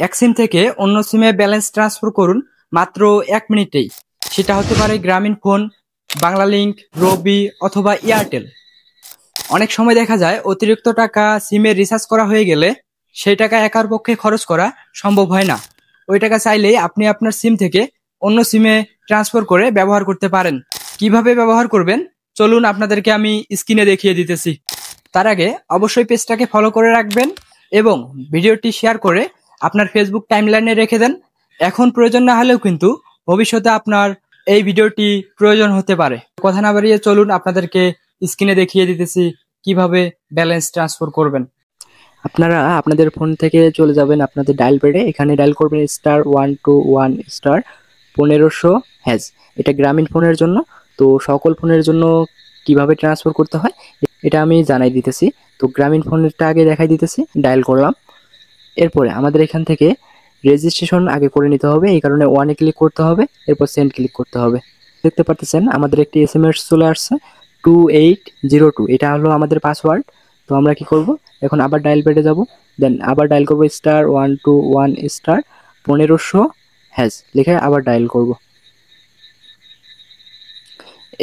এক সিম থেকে অন্য সিমে ব্যালেন্স ট্রান্সফার করুন মাত্র 1 মিনিটেই। সেটা হতে পারে গ্রামীণ ফোন, বাংলালিংক, রবি অথবা এয়ারটেল। অনেক সময় দেখা যায় অতিরিক্ত টাকা সিমে রিচার্জ করা হয়ে গেলে সেই টাকা একার পক্ষে খরচ করা সম্ভব হয় না। ওই টাকা চাইলেই আপনি আপনার সিম থেকে অন্য সিমে ট্রান্সফার করে ব্যবহার করতে পারেন। কিভাবে ব্যবহার করবেন চলুন আপনাদেরকে আমি স্ক্রিনে দেখিয়ে দিতেছি। তার আগে অবশ্যই পেজটাকে ফলো করে রাখবেন এবং ভিডিওটি শেয়ার করে আপনার ফেসবুক টাইমলাইনে রেখে দেন। এখন প্রয়োজন না হলেও কিন্তু ভবিষ্যতে আপনার এই ভিডিওটি প্রয়োজন হতে পারে। কথা না বাড়িয়ে চলুন আপনাদেরকে স্ক্রিনে দেখিয়ে দিতেছি কিভাবে ব্যালেন্স ট্রান্সফার করবেন। আপনারা আপনাদের ফোন থেকে চলে যাবেন আপনাদের ডায়াল প্যাডে, এখানে ডায়াল করবেন *121*1500#। এটা গ্রামীণ ফোনের জন্য। তো সকল ফোনের জন্য কিভাবে ট্রান্সফার করতে হয় এটা আমি জানাই দিতেছি। তো গ্রামীণ ফোনেরটা আগে দেখাই দিতেছি। ডায়াল করলাম, এরপরে আমাদের এখান থেকে রেজিস্ট্রেশন আগে করে নিতে হবে, এই কারণে 1-এ ক্লিক করতে হবে, এরপর সেন্ড ক্লিক করতে হবে। দেখতে পাচ্ছেন আমাদের একটি SMS চলে আসছে 2802, এটা হলো আমাদের পাসওয়ার্ড। তো আমরা কি করব, এখন আবার ডায়াল প্যাডে যাব, দেন আবার ডায়াল করব *121*1500# লিখে আবার ডায়াল করব।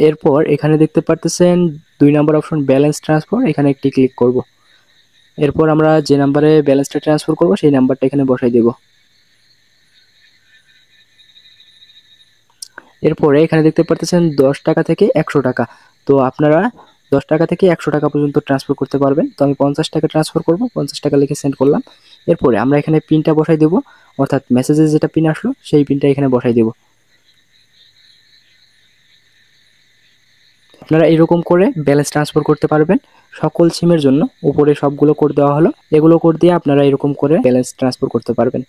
এরপর এখানে দেখতে পাচ্ছেন 2 নম্বর অপশন ব্যালেন্স ট্রান্সফার, এখানে একটি ক্লিক করব। এরপর আমরা যে নাম্বারে ব্যালেন্সটা ট্রান্সফার করব সেই নাম্বারটা এখানে বসাই দেব। এরপরে এখানে দেখতে পাচ্ছেন 10 টাকা থেকে 100 টাকা। তো আপনারা 10 টাকা থেকে 100 টাকা পর্যন্ত ট্রান্সফার করতে পারবেন। তো আমি 50 টাকা ট্রান্সফার করব, 50 টাকা লিখে সেন্ড করলাম। এরপরে আমরা এখানে পিনটা বসাই দেব, অর্থাৎ মেসেজে যেটা পিন আসলো সেই পিনটা এখানে বসাই দেব। আপনারা এরকম করে ব্যালেন্স ট্রান্সফার করতে পারবেন সকল সিমের জন্য। উপরে সবগুলো কোড দেওয়া হলো, এগুলো কোড দিয়ে আপনারা এরকম করে ব্যালেন্স ট্রান্সফার করতে পারবেন।